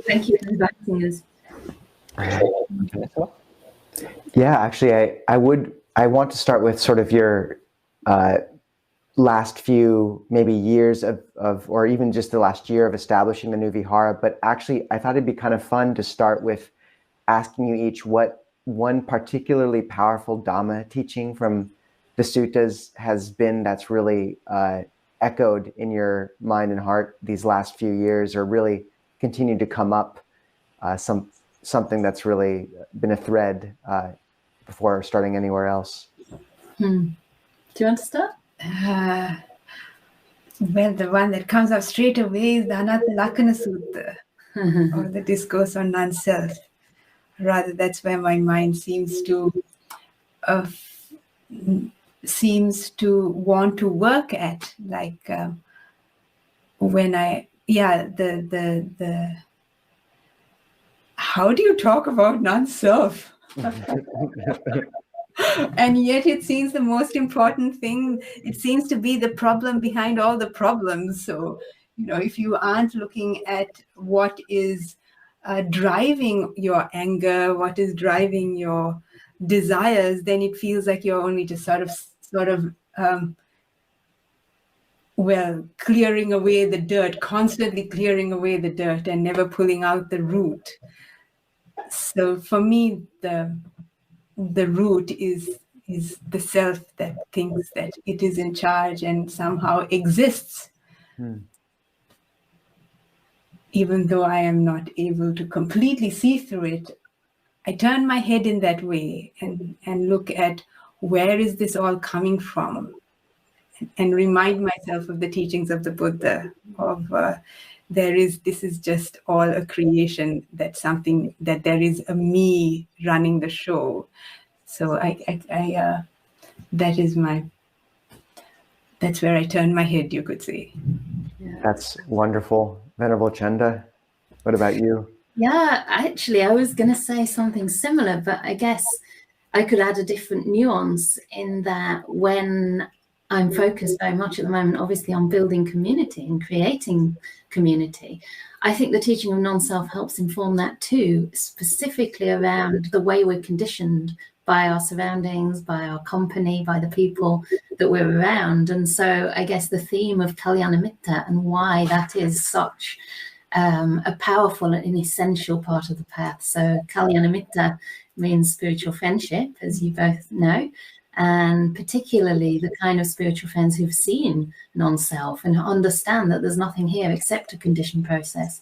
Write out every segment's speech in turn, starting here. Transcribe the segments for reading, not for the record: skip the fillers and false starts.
Thank you for inviting us. Yeah, actually, I want to start with sort of your last few maybe years of, or even just the last year of establishing the new vihara. But actually, I thought it'd be kind of fun to start with asking you each what one particularly powerful Dhamma teaching from the suttas has been that's really echoed in your mind and heart these last few years, or really continued to come up, something that's really been a thread before starting anywhere else. Do you want to start? Well, the one that comes up straight away is the Anatta Lakkhana Sutta, or the discourse on non-self. Rather, that's where my mind seems to want to work at. Like when the how do you talk about non-self? And yet it seems the most important thing. It seems to be the problem behind all the problems. So, if you aren't looking at what is driving your anger, what is driving your desires, then it feels like you're only just sort of clearing away the dirt, constantly clearing away the dirt and never pulling out the root. So for me, the root is the self that thinks that it is in charge and somehow exists. Even though I am not able to completely see through it, I turn my head in that way and look at where is this all coming from, and remind myself of the teachings of the Buddha, of this is just all a creation, that there is a me running the show. So that's where I turn my head, you could say. Yeah. That's wonderful. Venerable Chanda, what about you? Yeah, actually, I was going to say something similar, but I guess I could add a different nuance in that when I'm focused very much at the moment, obviously, on building community and creating community, I think the teaching of non-self helps inform that too, specifically around the way we're conditioned by our surroundings, by our company, by the people that we're around. And so I guess the theme of Kalyanamitta and why that is such a powerful and essential part of the path. So Kalyanamitta means spiritual friendship, as you both know, and particularly the kind of spiritual friends who've seen non-self and understand that there's nothing here except a conditioned process.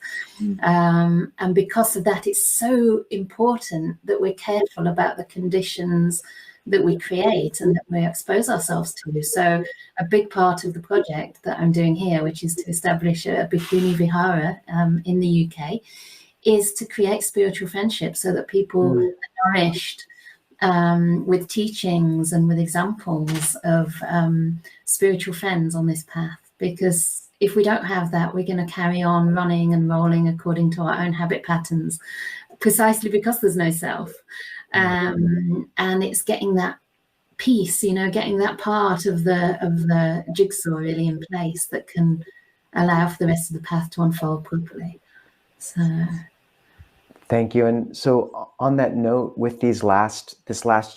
And because of that, it's so important that we're careful about the conditions that we create and that we expose ourselves to. So a big part of the project that I'm doing here, which is to establish a Bhikkhunī Vihara in the UK, is to create spiritual friendship so that people are nourished with teachings and with examples of spiritual friends on this path. Because if we don't have that, we're going to carry on running and rolling according to our own habit patterns, precisely because there's no self. And it's getting that piece, getting that part of the jigsaw really in place that can allow for the rest of the path to unfold properly. So thank you. And so on that note, with this last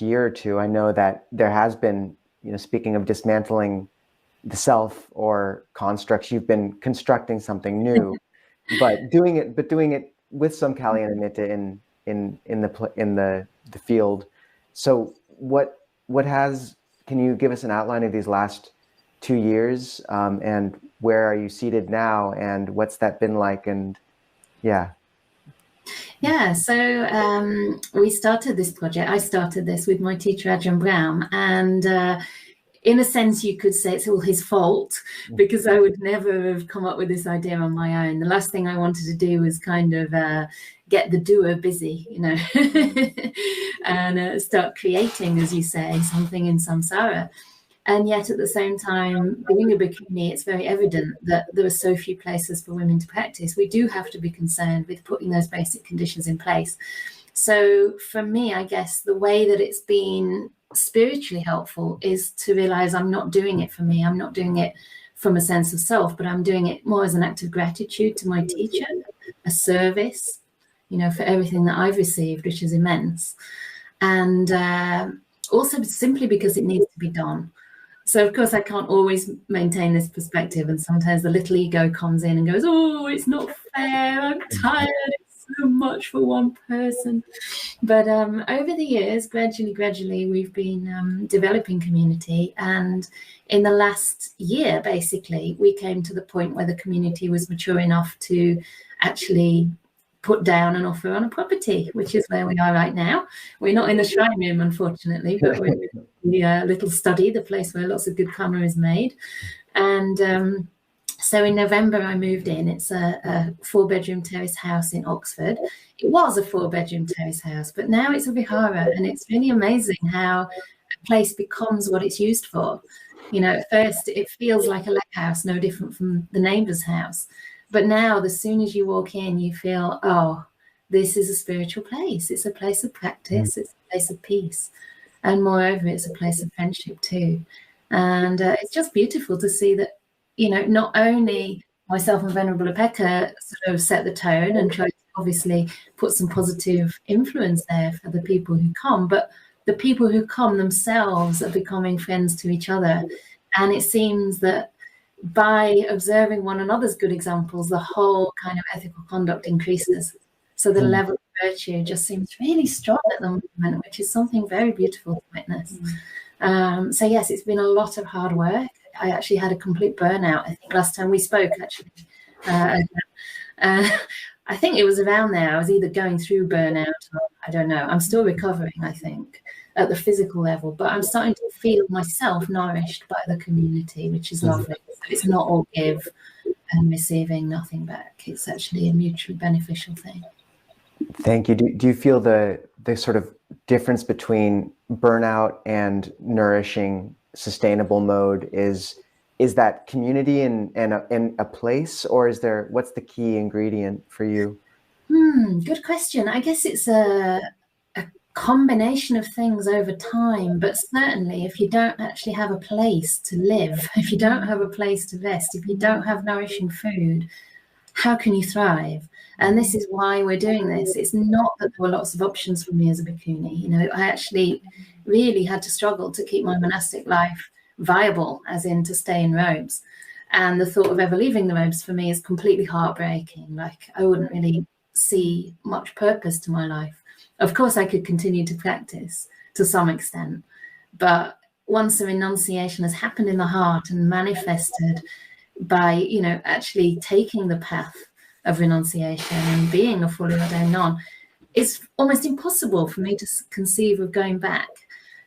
year or two, I know that there has been, speaking of dismantling the self or constructs, you've been constructing something new, but doing it with some Kalyanamitta in the field. So can you give us an outline of these last 2 years, and where are you seated now, and what's that been like? And so we started this project. I started this with my teacher Ajahn, and in a sense you could say it's all his fault, because I would never have come up with this idea on my own. The last thing I wanted to do was kind of get the doer busy, and start creating, as you say, something in samsara. And yet at the same time, being a bhikkhuni, it's very evident that there are so few places for women to practice. We do have to be concerned with putting those basic conditions in place. So for me, I guess the way that it's been spiritually helpful is to realize I'm not doing it for me. I'm not doing it from a sense of self, but I'm doing it more as an act of gratitude to my teacher, a service, you know, for everything that I've received, which is immense. And also simply because it needs to be done. So, of course, I can't always maintain this perspective. And sometimes the little ego comes in and goes, oh, it's not fair. I'm tired. It's so much for one person. But over the years, gradually, we've been developing community. And in the last year, basically, we came to the point where the community was mature enough to actually put down an offer on a property, which is where we are right now. We're not in the shrine room, unfortunately, but we're in the little study, the place where lots of good karma is made. And so in November, I moved in. It's a 4-bedroom terrace house in Oxford. It was a 4-bedroom terrace house, but now it's a vihara, and it's really amazing how a place becomes what it's used for. You know, at first it feels like a lake house, no different from the neighbour's house. But now, as soon as you walk in, you feel, oh, this is a spiritual place. It's a place of practice. It's a place of peace. And moreover, it's a place of friendship too. And it's just beautiful to see that, you know, not only myself and Venerable Upekkhā sort of set the tone and try to obviously put some positive influence there for the people who come, but the people who come themselves are becoming friends to each other. And it seems that by observing one another's good examples, the whole kind of ethical conduct increases. So the level of virtue just seems really strong at the moment, which is something very beautiful to witness. So yes, it's been a lot of hard work. I actually had a complete burnout, I think, last time we spoke, actually. I think it was around there. I was either going through burnout or I don't know. I'm still recovering, I think, at the physical level, but I'm starting to feel myself nourished by the community, which is lovely. So it's not all give and receiving nothing back. It's actually a mutually beneficial thing. Thank you. Do you feel the sort of difference between burnout and nourishing sustainable mode is that community and a place, or is there, what's the key ingredient for you? Good question. I guess it's a combination of things over time, but certainly if you don't actually have a place to live, if you don't have a place to rest, if you don't have nourishing food, how can you thrive? And this is why we're doing this. It's not that there were lots of options for me as a bhikkhuni. You know, I actually really had to struggle to keep my monastic life viable, as in to stay in robes. And the thought of ever leaving the robes for me is completely heartbreaking. Like, I wouldn't really see much purpose to my life. Of course, I could continue to practice to some extent, but once a renunciation has happened in the heart and manifested by, you know, actually taking the path of renunciation and being a fully ordained nun, it's almost impossible for me to conceive of going back.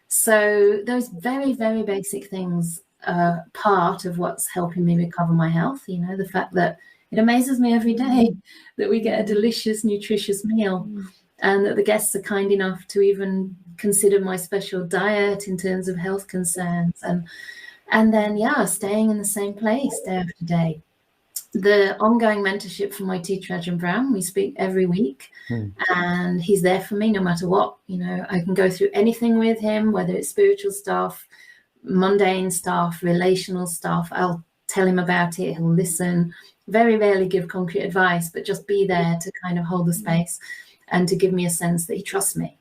So those very, very basic things are part of what's helping me recover my health. You know, the fact that it amazes me every day that we get a delicious, nutritious meal, and that the guests are kind enough to even consider my special diet in terms of health concerns. And then, yeah, staying in the same place day after day. The ongoing mentorship from my teacher, Ajahn, we speak every week, and he's there for me no matter what. You know, I can go through anything with him, whether it's spiritual stuff, mundane stuff, relational stuff. I'll tell him about it. He'll listen. Very rarely give concrete advice, but just be there to kind of hold the space and to give me a sense that he trusts me.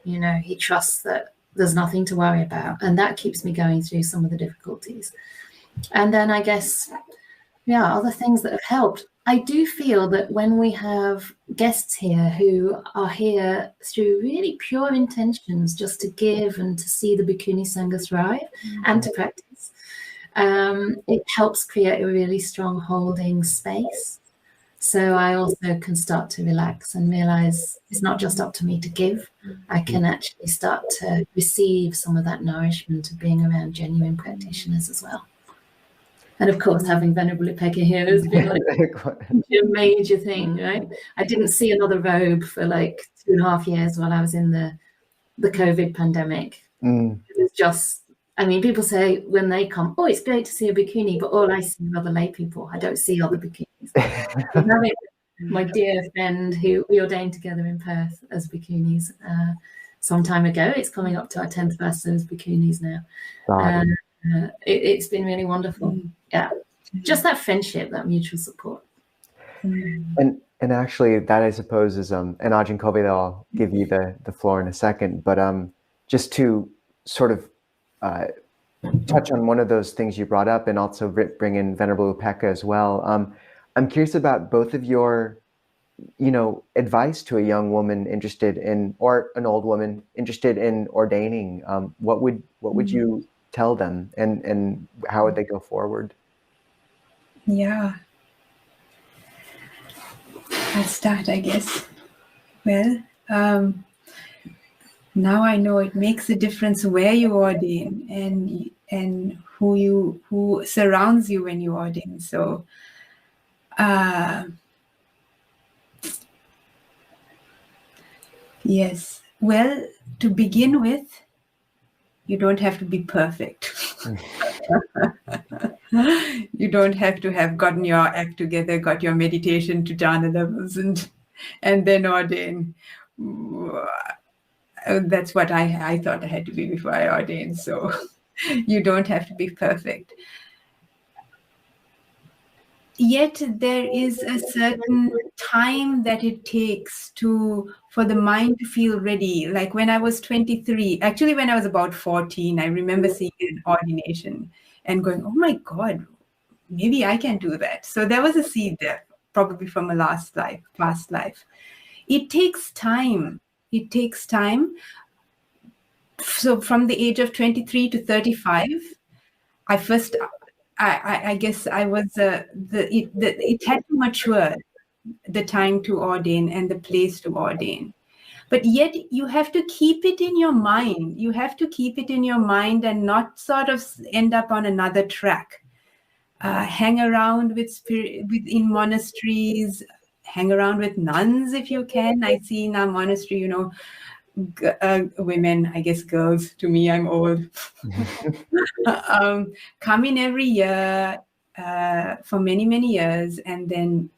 You know, he trusts that there's nothing to worry about. And that keeps me going through some of the difficulties. And then I guess, yeah, other things that have helped. I do feel that when we have guests here who are here through really pure intentions, just to give and to see the Bhikkhuni Sangha thrive and to practice, it helps create a really strong holding space. So I also can start to relax and realize it's not just up to me to give. I can actually start to receive some of that nourishment of being around genuine practitioners as well. And of course, having Venerable Upekkhā here has been like a major thing, right? I didn't see another robe for like 2.5 years while I was in the COVID pandemic. It was just, I mean, people say when they come, oh, it's great to see a bhikkhuni, but all I see are other lay people. I don't see other bhikkhunis. My dear friend who we ordained together in Perth as bhikkhunis some time ago. It's coming up to our 10th Vasa as bhikkhunis now. It's been really wonderful. Yeah, just that friendship, that mutual support. And actually, that I suppose is and Ajahn Kovilo, I'll give you the floor in a second, but just to sort of touch on one of those things you brought up, and also bring in Venerable Upekkhā as well. I'm curious about both of your, advice to a young woman interested in, or an old woman interested in ordaining. What would you tell them, and how would they go forward? Yeah. I'll start, I guess. Well, now I know it makes a difference where you ordain and who surrounds you when you ordain. So, yes. Well, to begin with, you don't have to be perfect. You don't have to have gotten your act together, got your meditation to jhana levels, and then ordain. That's what I thought I had to be before I ordained. So you don't have to be perfect. Yet there is a certain time that it takes for the mind to feel ready. Like when I was 23, actually when I was about 14, I remember seeing an ordination and going, oh my God, maybe I can do that. So there was a seed there, probably from a past life. It takes time. It takes time. So from the age of 23 to 35, I guess I was it had to mature, the time to ordain and the place to ordain. But yet you have to keep it in your mind. You have to keep it in your mind and not sort of end up on another track. Hang around in monasteries, hang around with nuns if you can. I see in our monastery, women, I guess girls, to me, I'm old, come in every year for many, many years, and then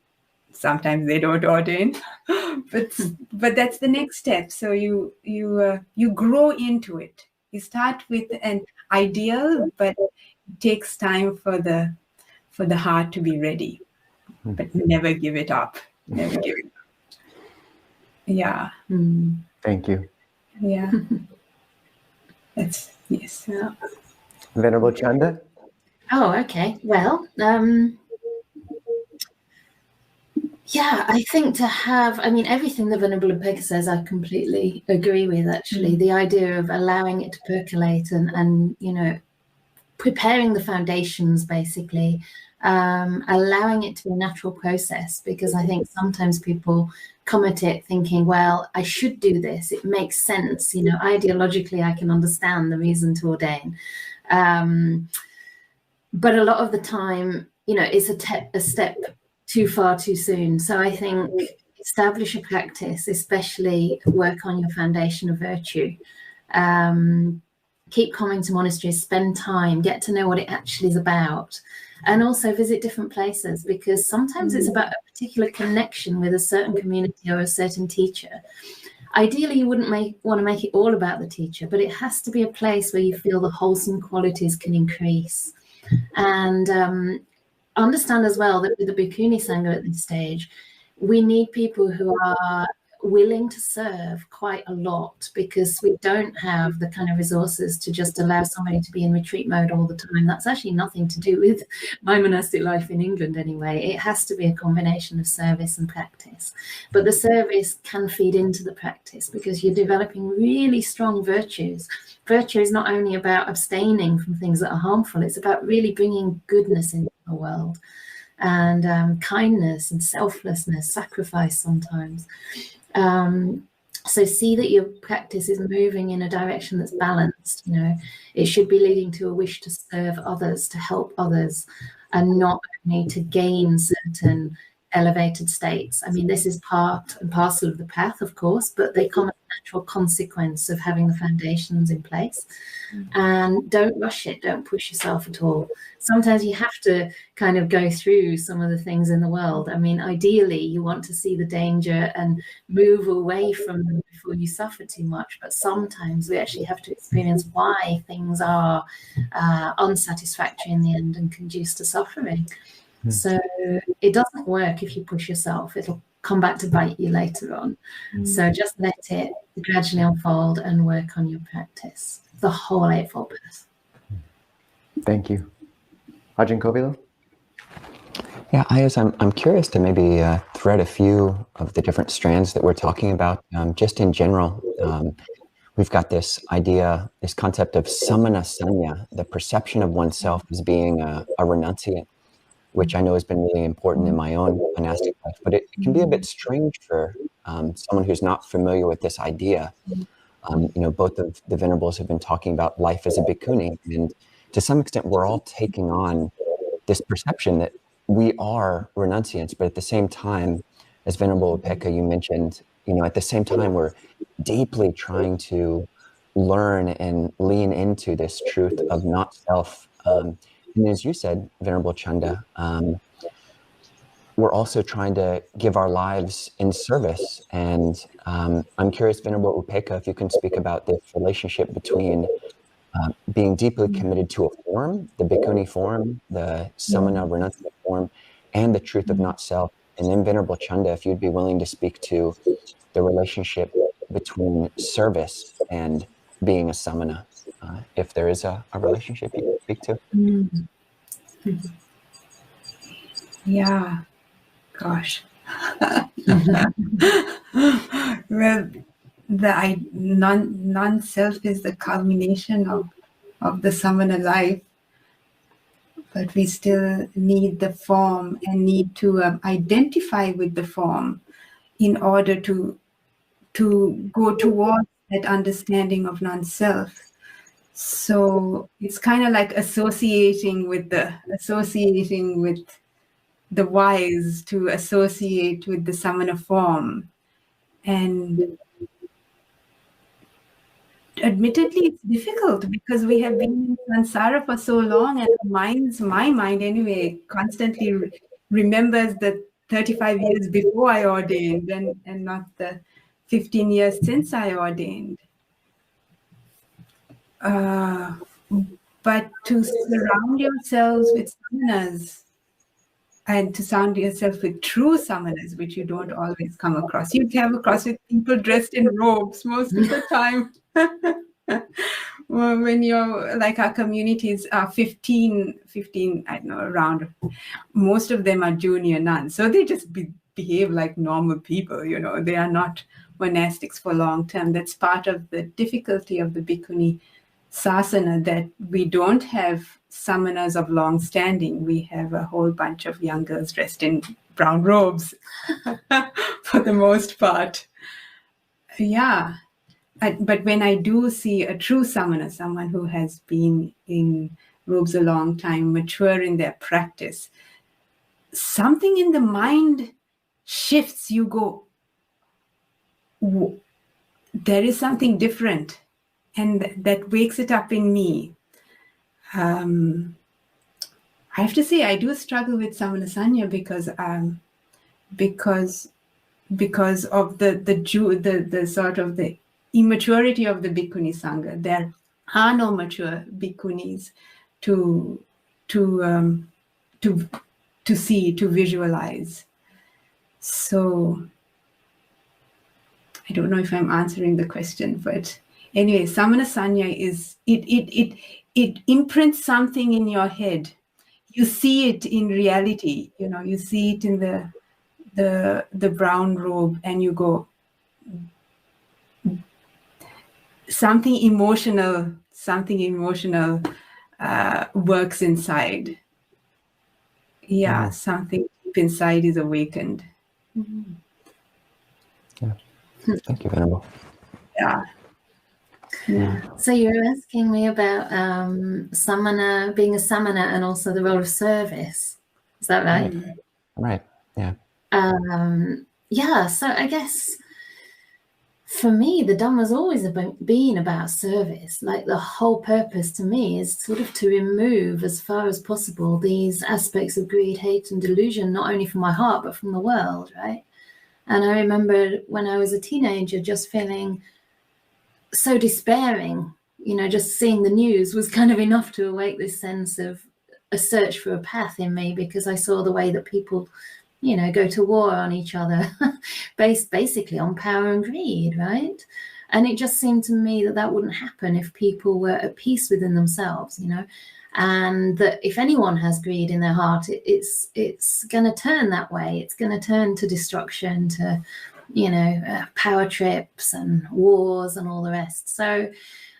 sometimes they don't ordain, but that's the next step. So you grow into it. You start with an ideal, but it takes time for the heart to be ready. But never give it up. Never give it up. Yeah. Thank you. Yeah. That's yes. Yeah. Venerable Chanda? Oh, okay. Well, yeah, I think everything the Venerable Upekkhā says, I completely agree with, actually. The idea of allowing it to percolate and preparing the foundations, basically, allowing it to be a natural process, because I think sometimes people come at it thinking, well, I should do this. It makes sense. Ideologically, I can understand the reason to ordain. But a lot of the time, it's a step too far too soon. So I think establish a practice, especially work on your foundation of virtue. Keep coming to monasteries, spend time, get to know what it actually is about, and also visit different places, because sometimes it's about a particular connection with a certain community or a certain teacher. Ideally, you wouldn't want to make it all about the teacher, but it has to be a place where you feel the wholesome qualities can increase. And understand as well that with the Bhikkhuni Sangha at this stage, we need people who are willing to serve quite a lot, because we don't have the kind of resources to just allow somebody to be in retreat mode all the time. That's actually nothing to do with my monastic life in England anyway. It has to be a combination of service and practice. But the service can feed into the practice, because you're developing really strong virtues. Virtue is not only about abstaining from things that are harmful, it's about really bringing goodness into the world, and kindness and selflessness, sacrifice sometimes. So see that your practice is moving in a direction that's balanced. It should be leading to a wish to serve others, to help others, and not only to gain certain elevated states. I mean, this is part and parcel of the path, of course, but they come as a natural consequence of having the foundations in place. And don't rush it, don't push yourself at all. Sometimes you have to kind of go through some of the things in the world. I mean, ideally, you want to see the danger and move away from them before you suffer too much. But sometimes we actually have to experience why things are unsatisfactory in the end and conduce to suffering. So it doesn't work if you push yourself. It'll come back to bite you later on. So just let it gradually unfold and work on your practice. The whole Eightfold Path. Thank you. Ajahn Kovilo? Yeah, I'm curious to maybe thread a few of the different strands that we're talking about. Just in general, we've got this idea, this concept of samana sanya, the perception of oneself as being a renunciate, which I know has been really important in my own monastic life, but it can be a bit strange for someone who's not familiar with this idea. Both of the Venerables have been talking about life as a bhikkhuni, and to some extent, we're all taking on this perception that we are renunciants, but at the same time, as Venerable Upekkhā, you mentioned, at the same time, we're deeply trying to learn and lean into this truth of not self. And as you said, Venerable Chanda, we're also trying to give our lives in service. And I'm curious, Venerable Upekkhā, if you can speak about this relationship between being deeply committed to a form, the bhikkhuni form, the samana renunciate form, and the truth of not self. And then Venerable Chanda, if you'd be willing to speak to the relationship between service and being a samana, if there is a relationship you can speak to. Yeah, gosh. Well, the non-self is the culmination of the samana life, but we still need the form and need to identify with the form in order to go towards that understanding of non-self. So it's kind of like associating with the wise to associate with the samana form. And admittedly, it's difficult because we have been in samsara for so long, and my mind anyway, constantly remembers the 35 years before I ordained and not the 15 years since I ordained. But to surround yourselves with samanas and to surround yourself with true samanas, which you don't always come across. You come across with people dressed in robes most of the time. Well, when you're like our communities are 15, I don't know, around, most of them are junior nuns. So they just behave like normal people, they are not monastics for long term. That's part of the difficulty of the bhikkhuni sasana, that we don't have samanas of long standing. We have a whole bunch of young girls dressed in brown robes for the most part. Yeah. But when I do see a true samana, someone who has been in robes a long time, mature in their practice, something in the mind shifts. You go, there is something different. And that wakes it up in me. I have to say, I do struggle with samana sanya because of the sort of the immaturity of the bhikkhuni sangha. There are no mature bhikkhunis to see, to visualize. So I don't know if I'm answering the question, but anyway, samana sanya is it imprints something in your head. You see it in reality. You see it in the brown robe, and you go, something emotional works inside. Yeah, something deep inside is awakened. Yeah. Thank you, Venerable. Yeah. So you're asking me about being a samana, and also the role of service. Is that right? Right. Yeah. Yeah, so I guess for me, the Dhamma's always been about service. Like the whole purpose to me is sort of to remove as far as possible these aspects of greed, hate, and delusion, not only from my heart, but from the world, right? And I remember when I was a teenager just feeling so despairing, just seeing the news was kind of enough to awake this sense of a search for a path in me, because I saw the way that people go to war on each other based basically on power and greed, right? And it just seemed to me that wouldn't happen if people were at peace within themselves, and that if anyone has greed in their heart, it's going to turn that way. It's going to turn to destruction, to, power trips and wars and all the rest. So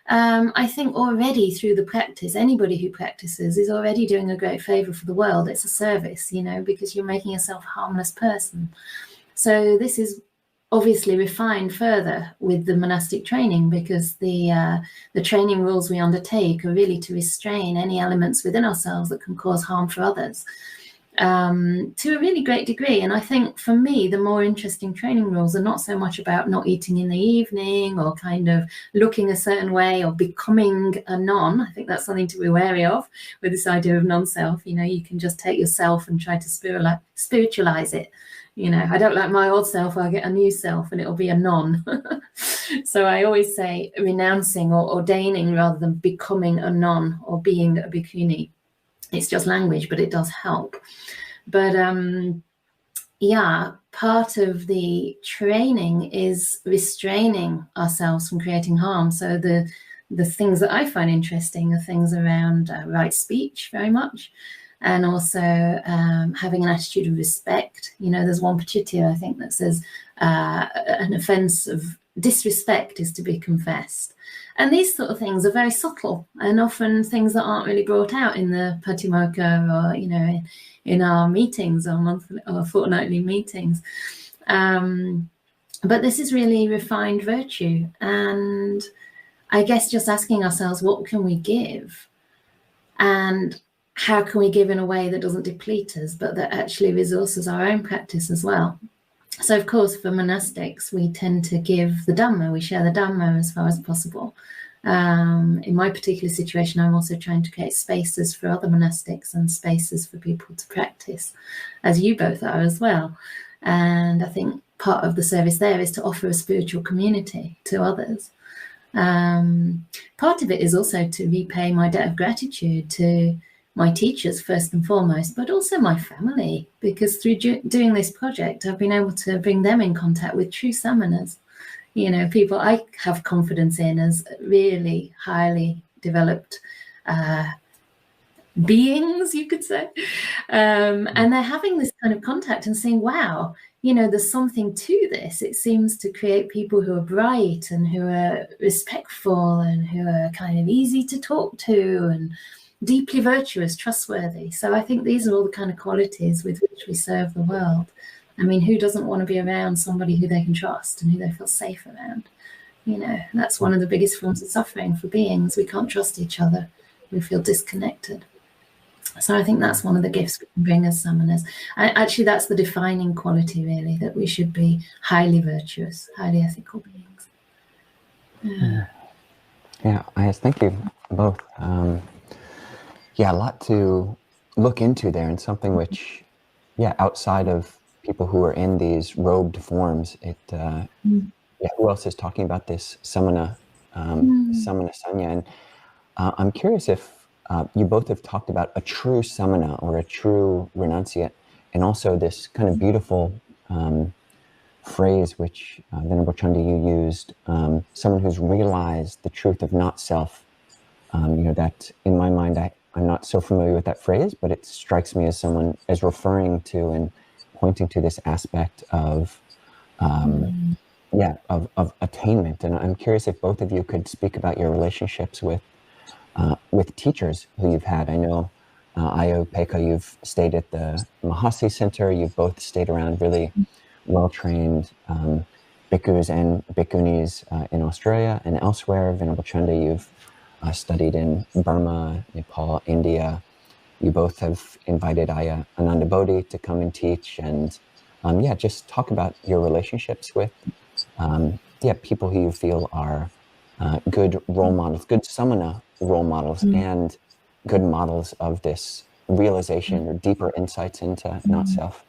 I think already through the practice, anybody who practices is already doing a great favor for the world. It's a service, because you're making yourself a harmless person. So this is obviously refined further with the monastic training, because the training rules we undertake are really to restrain any elements within ourselves that can cause harm for others. To a really great degree. And I think for me, the more interesting training rules are not so much about not eating in the evening or kind of looking a certain way or becoming a non. I think that's something to be wary of with this idea of non-self. You can just take yourself and try to spiritualize it. I don't like my old self, I'll get a new self and it'll be a non. So I always say renouncing or ordaining rather than becoming a non or being a bhikkhuni. It's just language, but it does help. But yeah, part of the training is restraining ourselves from creating harm. So the things that I find interesting are things around right speech very much, and also having an attitude of respect. There's one Pachitya, I think, that says an offense of disrespect is to be confessed. And these sort of things are very subtle and often things that aren't really brought out in the Patimokkha or, in our meetings or monthly or fortnightly meetings. But this is really refined virtue. And I guess just asking ourselves, what can we give? And how can we give in a way that doesn't deplete us, but that actually resources our own practice as well? So, of course, for monastics, we tend to give the Dhamma. We share the Dhamma as far as possible. In my particular situation, I'm also trying to create spaces for other monastics and spaces for people to practice, as you both are as well. And I think part of the service there is to offer a spiritual community to others. Part of it is also to repay my debt of gratitude to my teachers first and foremost, but also my family, because through doing this project, I've been able to bring them in contact with true samanas, people I have confidence in as really highly developed beings, you could say. And they're having this kind of contact and saying, wow, there's something to this. It seems to create people who are bright and who are respectful and who are kind of easy to talk to and deeply virtuous, trustworthy. So I think these are all the kind of qualities with which we serve the world. I mean, who doesn't want to be around somebody who they can trust and who they feel safe around? That's one of the biggest forms of suffering for beings. We can't trust each other. We feel disconnected. So I think that's one of the gifts we can bring as samanas. Actually, that's the defining quality, really, that we should be highly virtuous, highly ethical beings. Yeah, thank you both. A lot to look into there, and something which, outside of people who are in these robed forms, who else is talking about this samana sanya? And I'm curious if you both have talked about a true samana or a true renunciate, and also this kind of beautiful phrase which Venerable Chanda, you used, someone who's realized the truth of not self. That in my mind, I'm not so familiar with that phrase, but it strikes me as someone as referring to and pointing to this aspect of attainment. And I'm curious if both of you could speak about your relationships with teachers who you've had. I know Upekkhā, you've stayed at the Mahasi Center. You've both stayed around really well-trained bhikkhus and bhikkhunis in Australia and elsewhere. Venerable Chanda, you've studied in Burma, Nepal, India. You both have invited Ayya Ananda Bodhi to come and teach, and just talk about your relationships with people who you feel are good role models, good samana role models, and good models of this realization or deeper insights into not self.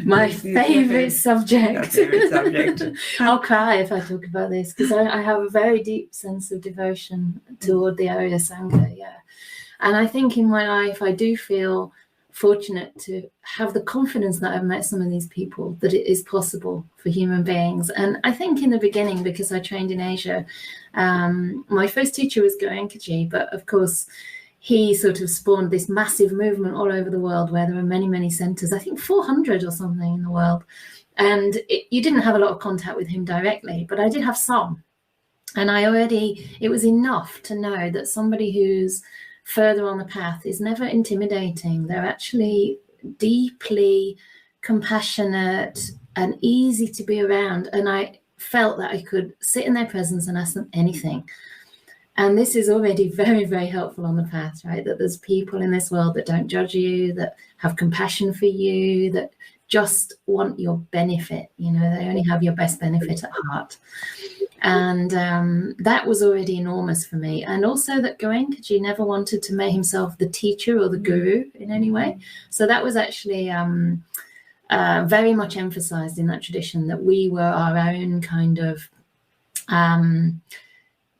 My favorite subject. I'll cry if I talk about this, because I have a very deep sense of devotion toward the Arya Sangha. And I think in my life I do feel fortunate to have the confidence that I've met some of these people, that it is possible for human beings. And I think in the beginning, because I trained in Asia, my first teacher was Goenkaji, but of course he sort of spawned this massive movement all over the world where there are many, many centers, I think 400 or something in the world. And you didn't have a lot of contact with him directly, but I did have some. And it was enough to know that somebody who's further on the path is never intimidating. They're actually deeply compassionate and easy to be around. And I felt that I could sit in their presence and ask them anything. And this is already very, very helpful on the path, right? That there's people in this world that don't judge you, that have compassion for you, that just want your benefit. They only have your best benefit at heart. And that was already enormous for me. And also that Goenkaji never wanted to make himself the teacher or the guru in any way. So that was actually very much emphasized in that tradition, that we were our own kind of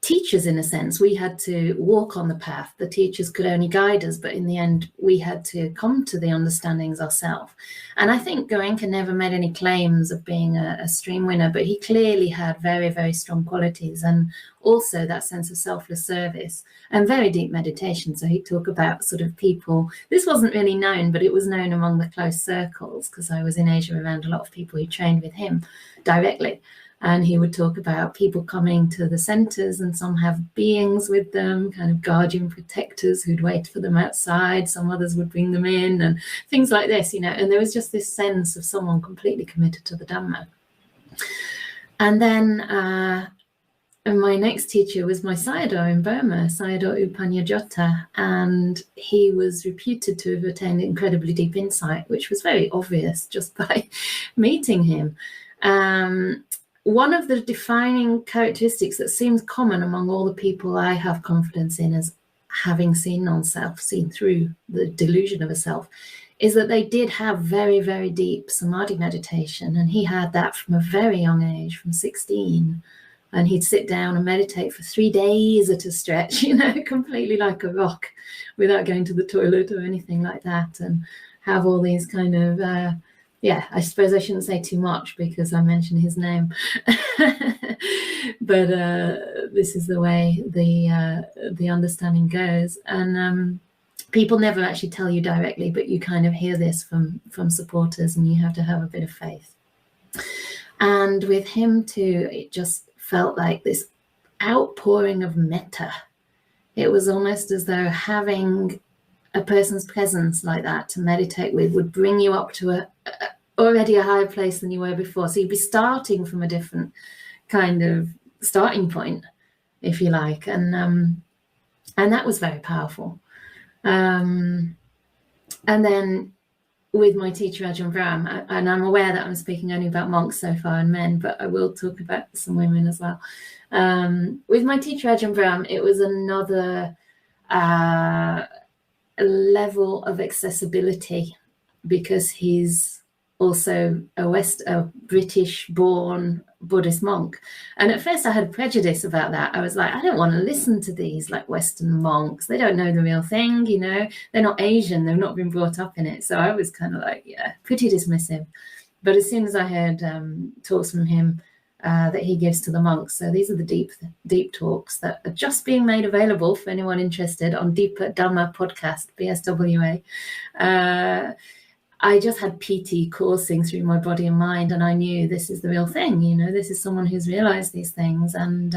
teachers in a sense. We had to walk on the path. The teachers could only guide us, but in the end we had to come to the understandings ourselves. And I think Goenka never made any claims of being a stream winner, but he clearly had very, very strong qualities, and also that sense of selfless service and very deep meditation. So he'd talk about sort of people, this wasn't really known, but it was known among the close circles, because I was in Asia around a lot of people who trained with him directly. And he would talk about people coming to the centers, and some have beings with them, kind of guardian protectors who'd wait for them outside. Some others would bring them in and things like this, And there was just this sense of someone completely committed to the Dhamma. And then my next teacher was my Sayadaw in Burma, Sayadaw U Panyajotta. And he was reputed to have attained incredibly deep insight, which was very obvious just by meeting him. One of the defining characteristics that seems common among all the people I have confidence in as having seen non-self, seen through the delusion of a self, is that they did have very, very deep samadhi meditation. And he had that from a very young age, from 16. And he'd sit down and meditate for 3 days at a stretch, completely like a rock, without going to the toilet or anything like that, and have all these kind of I suppose I shouldn't say too much because I mentioned his name, but this is the way the understanding goes. And people never actually tell you directly, but you kind of hear this from supporters, and you have to have a bit of faith. And with him too, it just felt like this outpouring of metta. It was almost as though having a person's presence like that to meditate with would bring you up to already a higher place than you were before. So you'd be starting from a different kind of starting point, if you like. And that was very powerful. And then with my teacher Ajahn Brahm, and I'm aware that I'm speaking only about monks so far and men, but I will talk about some women as well. With my teacher Ajahn Brahm, it was another level of accessibility, because he's also a British-born Buddhist monk. And at first I had prejudice about that. I was like, I don't want to listen to these like Western monks. They don't know the real thing, They're not Asian. They've not been brought up in it. So I was kind of like, pretty dismissive. But as soon as I heard talks from him that he gives to the monks, so these are the deep talks that are just being made available for anyone interested on Deepa Dhamma podcast, BSWA. I just had PT coursing through my body and mind, and I knew this is the real thing. This is someone who's realized these things, and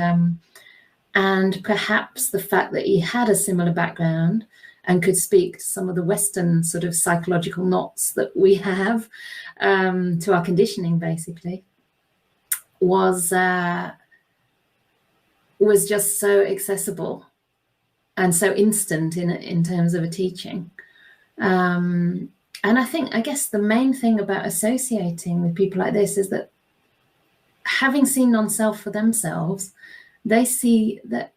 perhaps the fact that he had a similar background and could speak to some of the Western sort of psychological knots that we have to our conditioning, basically, was just so accessible and so instant in terms of a teaching. I guess the main thing about associating with people like this is that having seen non-self for themselves, they see that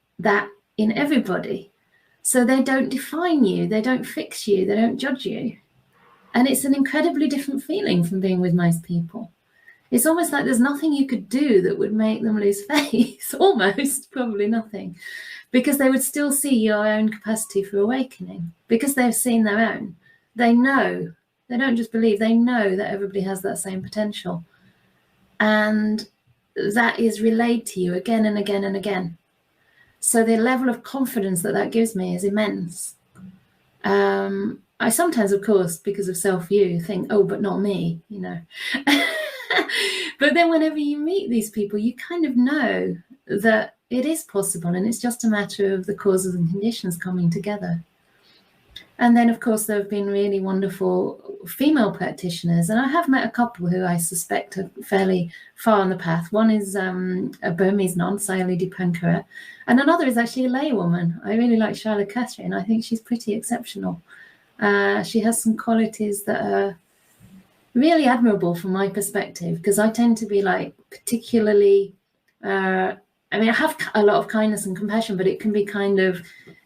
in everybody. So they don't define you, they don't fix you, they don't judge you. And it's an incredibly different feeling from being with most people. It's almost like there's nothing you could do that would make them lose faith, almost, probably nothing, because they would still see your own capacity for awakening, because they've seen their own. They know, they don't just believe, they know that everybody has that same potential. And that is relayed to you again and again and again. So the level of confidence that gives me is immense. I sometimes, of course, because of self-view, think, oh, but not me, you know. But then whenever you meet these people, you kind of know that it is possible, and it's just a matter of the causes and conditions coming together. And then, of course, there have been really wonderful female practitioners, and I have met a couple who I suspect are fairly far on the path. One is a Burmese nun, Sayali Dipankara, and another is actually a laywoman. I really like Shyla Catherine. I think she's pretty exceptional. She has some qualities that are really admirable from my perspective, because I tend to be like particularly, I have a lot of kindness and compassion, but it can be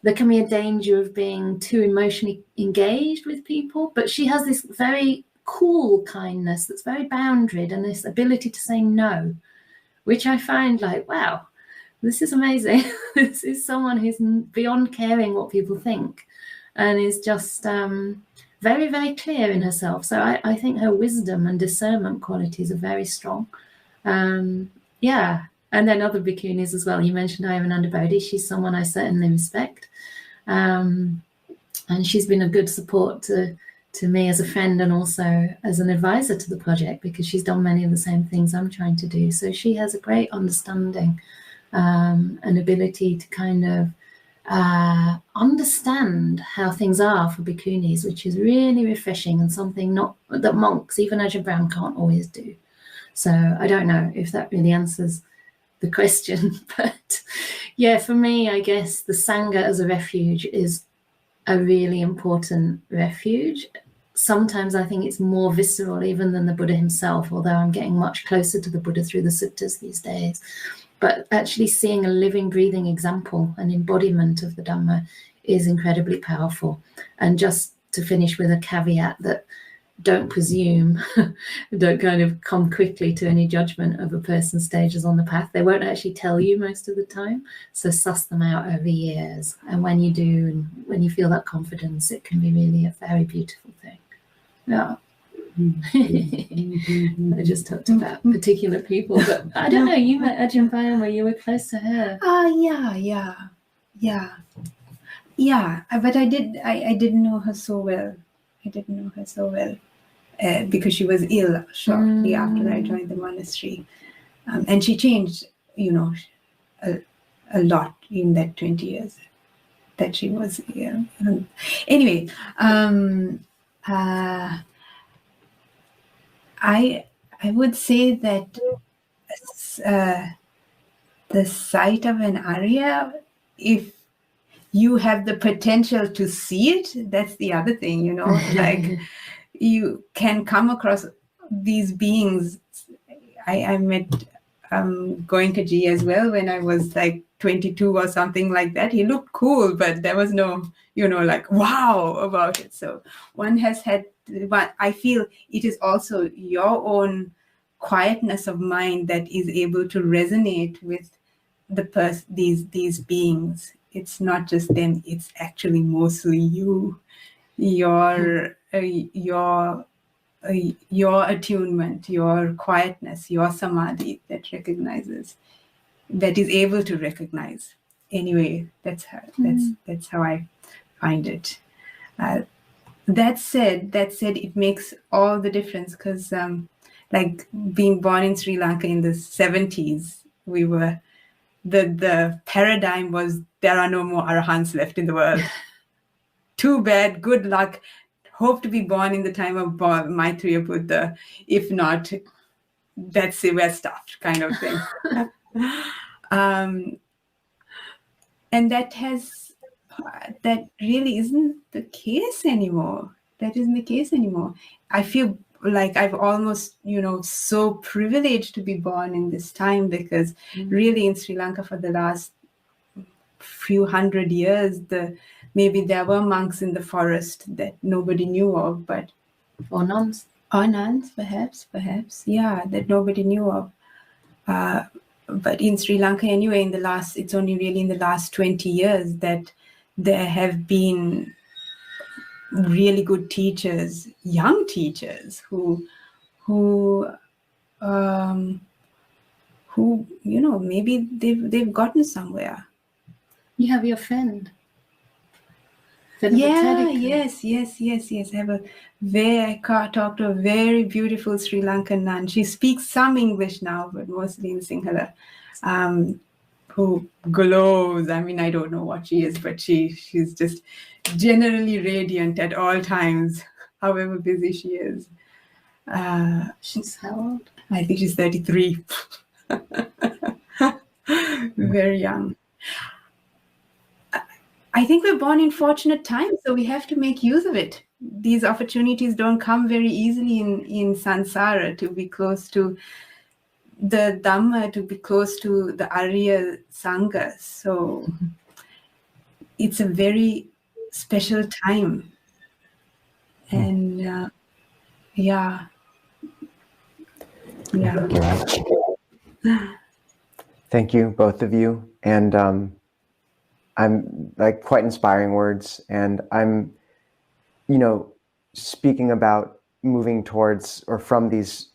there can be a danger of being too emotionally engaged with people. But she has this very cool kindness that's very boundaried, and this ability to say no, which I find like, wow, this is amazing. This is someone who's beyond caring what people think, and is just very, very clear in herself. So I think her wisdom and discernment qualities are very strong. Yeah. And then other bhikkhunis as well. You mentioned Ayavananda Bodhi. She's someone I certainly respect. And she's been a good support to me as a friend, and also as an advisor to the project, because she's done many of the same things I'm trying to do. So she has a great understanding and ability to kind of understand how things are for bhikkhunis, which is really refreshing, and something that monks, even Ajahn Brahm, can't always do. So I don't know if that really answers the question, but yeah, for me, I guess the Sangha as a refuge is a really important refuge. Sometimes I think it's more visceral even than the Buddha himself, although I'm getting much closer to the Buddha through the suttas these days. But actually seeing a living, breathing example, an embodiment of the Dhamma, is incredibly powerful. And just to finish with a caveat that don't presume, don't kind of come quickly to any judgment of a person's stages on the path. They won't actually tell you most of the time. So suss them out over years. And when you do, and when you feel that confidence, it can be really a very beautiful thing. Yeah. I just talked about particular people, but I don't know, you met Ajahn Brahm where you were close to her. Yeah. But I didn't know her so well. Because she was ill shortly after I joined the monastery. And she changed, a lot in that 20 years that she was ill. Anyway, I would say that the sight of an Arya, if you have the potential to see it, that's the other thing, like you can come across these beings. I met Goenkaji as well when I was like 22 or something like that. He looked cool, but there was no, like wow about it. So one has had, but I feel it is also your own quietness of mind that is able to resonate with these beings. It's not just them, it's actually mostly you, your attunement, your quietness, your samadhi that is able to recognize. Anyway, that's how I find it. That said, it makes all the difference, because like being born in Sri Lanka in the 70s, we were the paradigm was there are no more arahants left in the world. Too bad, good luck. Hope to be born in the time of Maitreya Buddha. If not, that's it, we're stuffed, kind of thing. And that really isn't the case anymore. that isn't the case anymore. I feel like I've almost, so privileged to be born in this time, because really in Sri Lanka for the last few hundred years, maybe there were monks in the forest that nobody knew of, but or nuns, perhaps, yeah, that nobody knew of. But in Sri Lanka anyway, it's only really in the last 20 years that there have been really good teachers, young teachers who maybe they've gotten somewhere. You have your friend. Yes. I talked to a very beautiful Sri Lankan nun. She speaks some English now, but mostly in Sinhala. Who glows. I mean, I don't know what she is, but she's just generally radiant at all times, however busy she is. She's how old? I think she's 33. Very young. I think we're born in fortunate times, so we have to make use of it. These opportunities don't come very easily in samsara, to be close to the Dhamma, to be close to the Arya Sangha. So it's a very special time. And yeah. Thank you, both of you. And I'm like quite inspiring words. And I'm, speaking about moving towards or from these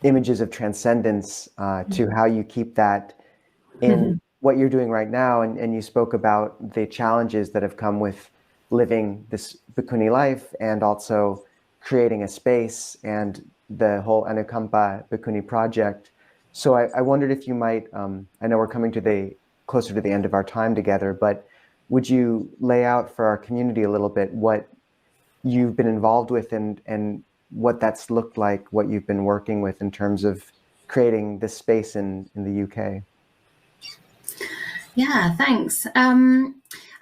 images of transcendence to how you keep that in what you're doing right now. And you spoke about the challenges that have come with living this bhikkhuni life and also creating a space and the whole Anukampā Bhikkhunī Project. So I wondered if you might, I know we're coming to closer to the end of our time together, but would you lay out for our community a little bit what you've been involved with and what that's looked like, what you've been working with in terms of creating this space in the UK? Yeah, thanks.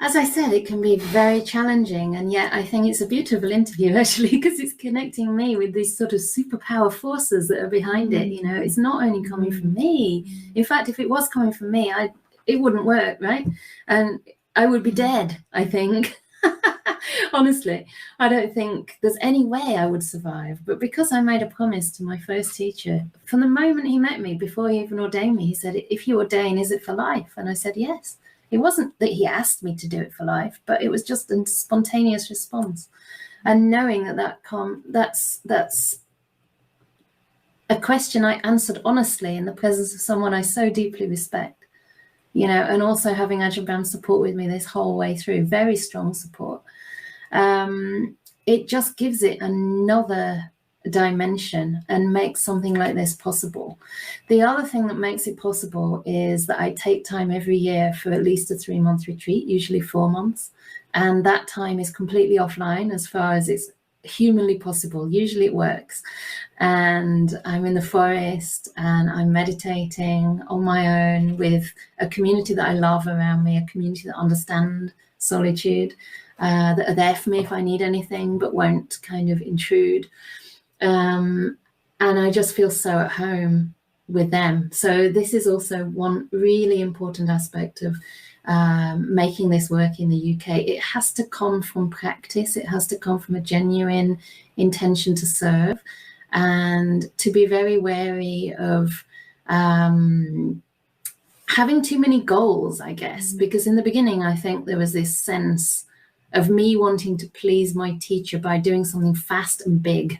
As I said, it can be very challenging, and yet I think it's a beautiful interview actually, because it's connecting me with these sort of superpower forces that are behind it. It's not only coming from me. In fact, if it was coming from me, it wouldn't work, right? And I would be dead, I think. Honestly, I don't think there's any way I would survive. But because I made a promise to my first teacher, from the moment he met me, before he even ordained me, he said, "If you ordain, is it for life?" And I said, yes. It wasn't that he asked me to do it for life, but it was just a spontaneous response. And knowing that's a question I answered honestly in the presence of someone I so deeply respect, and also having Ajahn support with me this whole way through, very strong support. It just gives it another dimension and makes something like this possible. The other thing that makes it possible is that I take time every year for at least a 3-month retreat, usually 4 months, and that time is completely offline as far as it's humanly possible. Usually it works, and I'm in the forest and I'm meditating on my own with a community that I love around me, a community that understand solitude, that are there for me if I need anything but won't kind of intrude. And I just feel so at home with them. So this is also one really important aspect of making this work in the UK. It has to come from practice. It has to come from a genuine intention to serve, and to be very wary of having too many goals, I guess, because in the beginning, I think there was this sense of me wanting to please my teacher by doing something fast and big.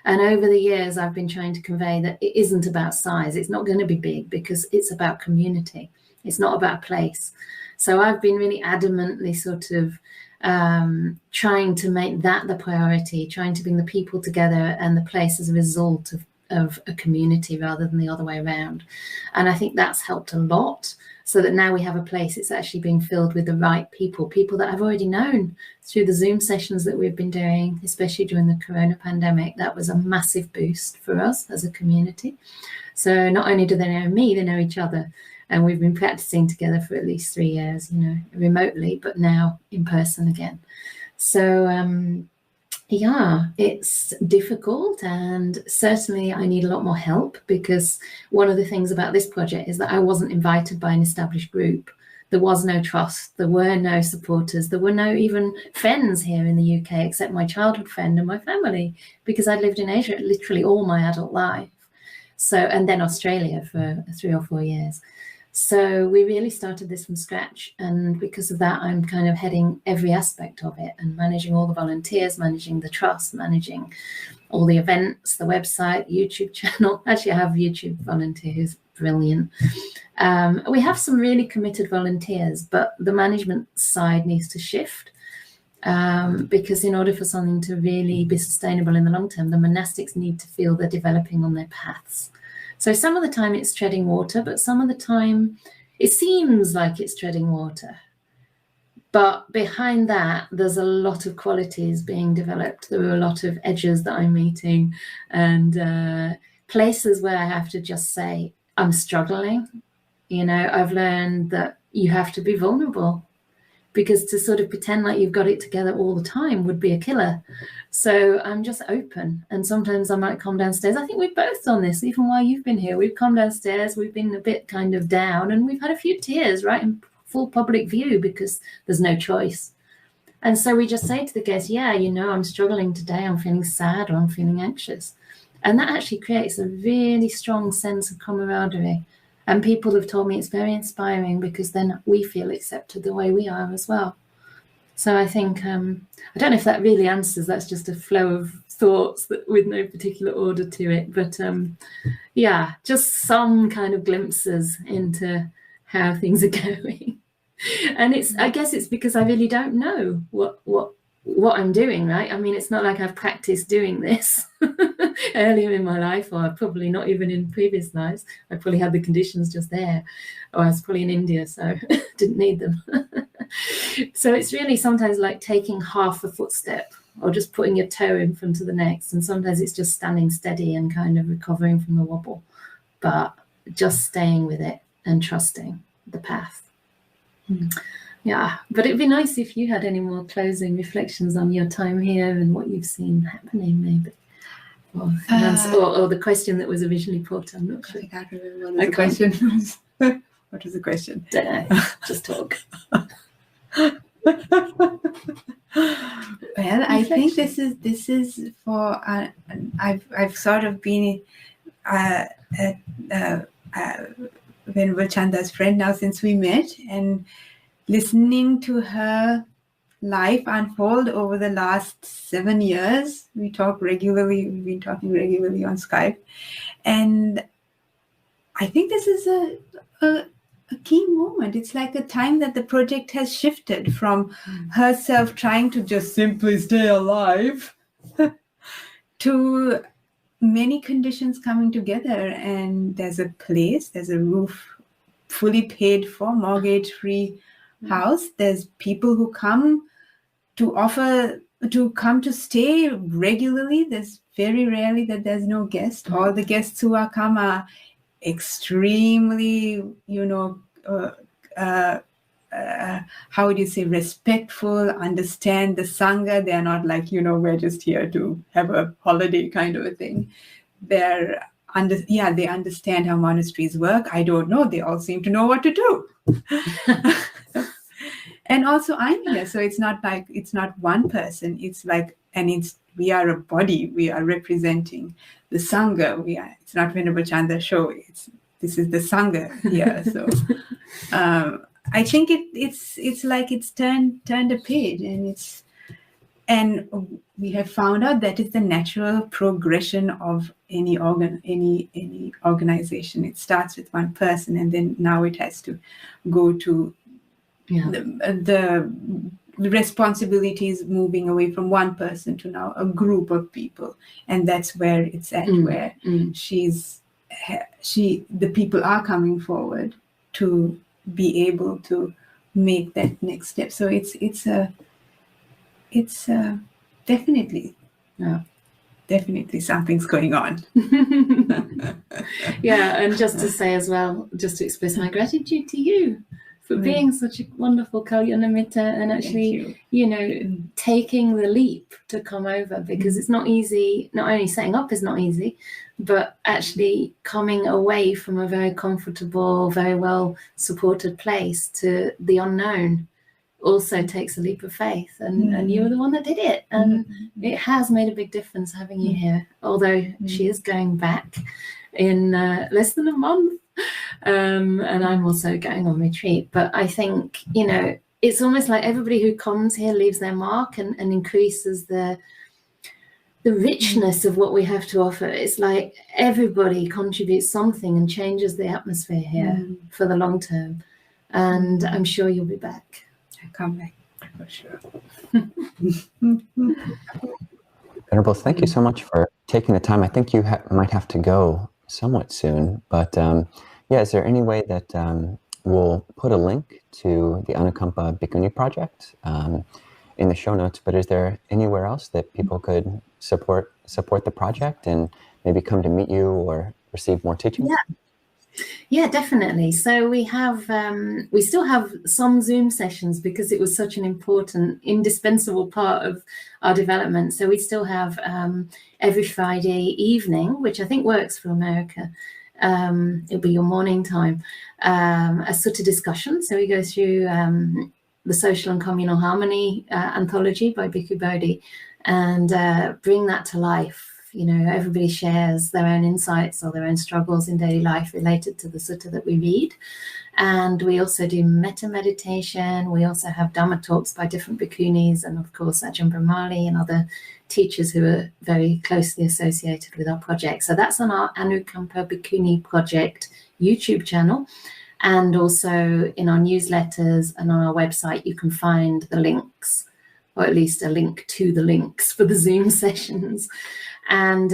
And over the years, I've been trying to convey that it isn't about size. It's not going to be big because it's about community. It's not about place. So I've been really adamantly sort of trying to make that the priority, trying to bring the people together and the place as a result of a community rather than the other way around. And I think that's helped a lot, so that now we have a place it's actually being filled with the right people that I've already known through the Zoom sessions that we've been doing, especially during the Corona pandemic. That was a massive boost for us as a community. So not only do they know me, they know each other. And we've been practicing together for at least 3 years, remotely, but now in person again. So yeah, it's difficult, and certainly I need a lot more help, because one of the things about this project is that I wasn't invited by an established group. There was no trust, there were no supporters, there were no even friends here in the UK except my childhood friend and my family, because I'd lived in Asia literally all my adult life. So, and then Australia for 3 or 4 years. So we really started this from scratch, and because of that, I'm kind of heading every aspect of it and managing all the volunteers, managing the trust, managing all the events, the website, YouTube channel. Actually, I have YouTube volunteers, brilliant. We have some really committed volunteers, but the management side needs to shift, because in order for something to really be sustainable in the long term, the monastics need to feel they're developing on their paths. So some of the time it's treading water, but some of the time it seems like it's treading water. But behind that, there's a lot of qualities being developed. There are a lot of edges that I'm meeting, and places where I have to just say, I'm struggling. You know, I've learned that you have to be vulnerable, because to sort of pretend like you've got it together all the time would be a killer. So I'm just open. And sometimes I might come downstairs. I think we've both done this, even while you've been here. We've come downstairs, we've been a bit kind of down, and we've had a few tears, right, in full public view, because there's no choice. And so we just say to the guests, yeah, you know, I'm struggling today, I'm feeling sad, or I'm feeling anxious. And that actually creates a really strong sense of camaraderie. And people have told me it's very inspiring, because then we feel accepted the way we are as well. So I think, I don't know if that really answers, that's just a flow of thoughts that, with no particular order to it. But yeah, just some kind of glimpses into how things are going. And it's, I guess it's because I really don't know what I'm doing, right? I mean, it's not like I've practiced doing this earlier in my life, or probably not even in previous lives. I probably had the conditions just there, or I was probably in India, so didn't need them. So it's really sometimes like taking half a footstep, or just putting your toe in front of the next. And sometimes it's just standing steady and kind of recovering from the wobble, but just staying with it and trusting the path. Yeah, but it'd be nice if you had any more closing reflections on your time here and what you've seen happening, maybe. Or the question that was originally put, I'm not sure. I can't remember what the question was. What was the question? Don't know, just talk. Well, I think this is for I've sort of been Venerable Chanda's friend now since we met, and listening to her life unfold over the last 7 years. We talk regularly. We've been talking regularly on Skype, and I think this is a key moment. It's like a time that the project has shifted from herself trying to just simply stay alive to many conditions coming together, and there's a place, there's a roof, fully paid for, mortgage-free house. There's people who come to stay regularly. There's very rarely that there's no guest. All the guests who come are extremely, how would you say, respectful, understand the Sangha. They're not like, we're just here to have a holiday kind of a thing. They understand how monasteries work. I don't know. They all seem to know what to do. And also I'm here. So it's not like, it's not one person. It's like, we are a body. We are representing the Sangha. It's not Venerable Chanda's show. This is the Sangha here. So I think it's like it's turned a page, and we have found out that it's the natural progression of any organization. It starts with one person, and then now it has to go to the responsibilities moving away from one person to now a group of people, and that's where it's at, where the people are coming forward to be able to make that next step. So it's definitely something's going on. Yeah, and just to say as well, just to express my gratitude to you for being such a wonderful Kalyanamitta and actually, taking the leap to come over, because it's not easy. Not only setting up is not easy, but actually coming away from a very comfortable, very well supported place to the unknown also takes a leap of faith, and you were the one that did it, and it has made a big difference having you here, although she is going back in less than a month, and I'm also going on retreat. But I think it's almost like everybody who comes here leaves their mark and increases the richness of what we have to offer. It's like everybody contributes something and changes the atmosphere here for the long term, and I'm sure you'll be back. Come back for sure. Venerables, thank you so much for taking the time. I think you might have to go somewhat soon, but is there any way that we'll put a link to the Anukampā Bhikkhunī Project in the show notes, but is there anywhere else that people could support the project and maybe come to meet you or receive more teaching? Yeah, definitely. So we still have some Zoom sessions because it was such an important, indispensable part of our development. So we still have every Friday evening, which I think works for America. It'll be your morning time, a sutta discussion. So we go through the Social and Communal Harmony anthology by Bhikkhu Bodhi and bring that to life. Everybody shares their own insights or their own struggles in daily life related to the sutta that we read. And we also do metta meditation. We also have Dhamma talks by different bhikkhunis and, of course, Ajahn Brahmali and other teachers who are very closely associated with our project. So that's on our Anukampā Bhikkhunī Project YouTube channel. And also in our newsletters and on our website, you can find the links, or at least a link to the links for the Zoom sessions. And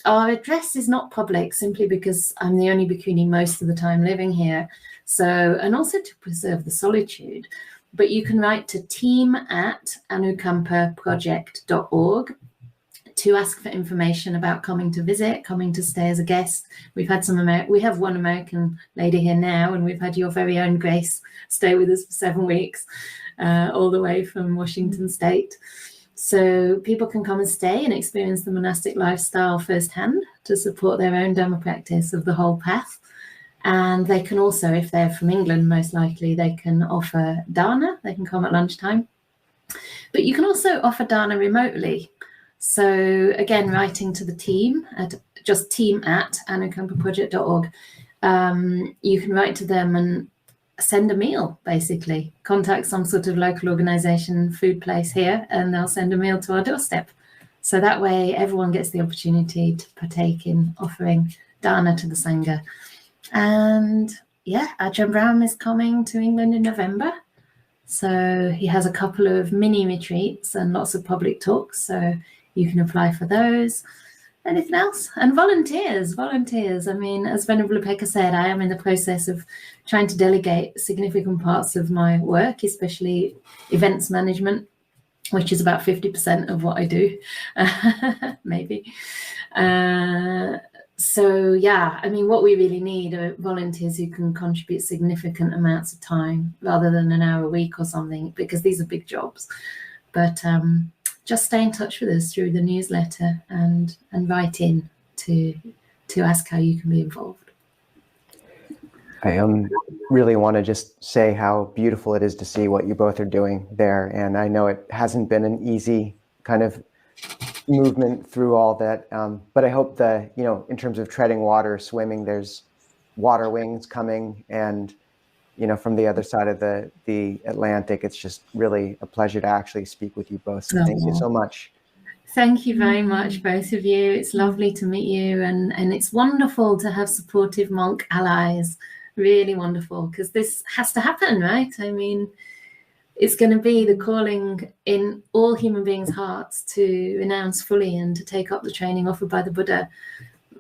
our address is not public simply because I'm the only bhikkhuni most of the time living here. So, and also to preserve the solitude. But you can write to team@anukampaproject.org to ask for information about coming to visit, coming to stay as a guest. We've had we have one American lady here now, and we've had your very own Grace stay with us for 7 weeks, all the way from Washington State. So people can come and stay and experience the monastic lifestyle firsthand to support their own Dhamma practice of the whole path. And they can also, if they're from England, most likely, they can offer dana. They can come at lunchtime. But you can also offer dana remotely. So again, writing to the team at just team@anukampaproject.org, you can write to them and send a meal, basically. Contact some sort of local organization, food place here, and they'll send a meal to our doorstep. So that way everyone gets the opportunity to partake in offering dana to the Sangha. And Ajahn Brahm is coming to England in November. So he has a couple of mini retreats and lots of public talks. So you can apply for those. Anything else? And volunteers. I mean, as Venerable Upekkhā said, I am in the process of trying to delegate significant parts of my work, especially events management, which is about 50% of what I do, maybe. What we really need are volunteers who can contribute significant amounts of time rather than an hour a week or something, because these are big jobs. But just stay in touch with us through the newsletter and write in to ask how you can be involved. I really want to just say how beautiful it is to see what you both are doing there. And I know it hasn't been an easy kind of movement through all that. But I hope that, in terms of treading water, swimming, there's water wings coming. And, from the other side of the Atlantic, it's just really a pleasure to actually speak with you both. So thank you so much. Thank you very much, both of you. It's lovely to meet you. And it's wonderful to have supportive monk allies. Really wonderful, because this has to happen, right? I mean, it's going to be the calling in all human beings' hearts to renounce fully and to take up the training offered by the Buddha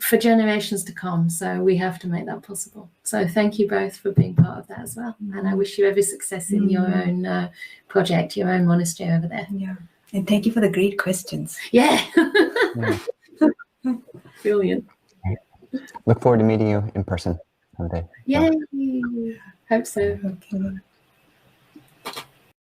for generations to come. So we have to make that possible. So thank you both for being part of that as well. And I wish you every success in your own project, your own monastery over there. Yeah. And thank you for the great questions. Yeah. Brilliant. Look forward to meeting you in person someday. Yay. Hope so. Okay.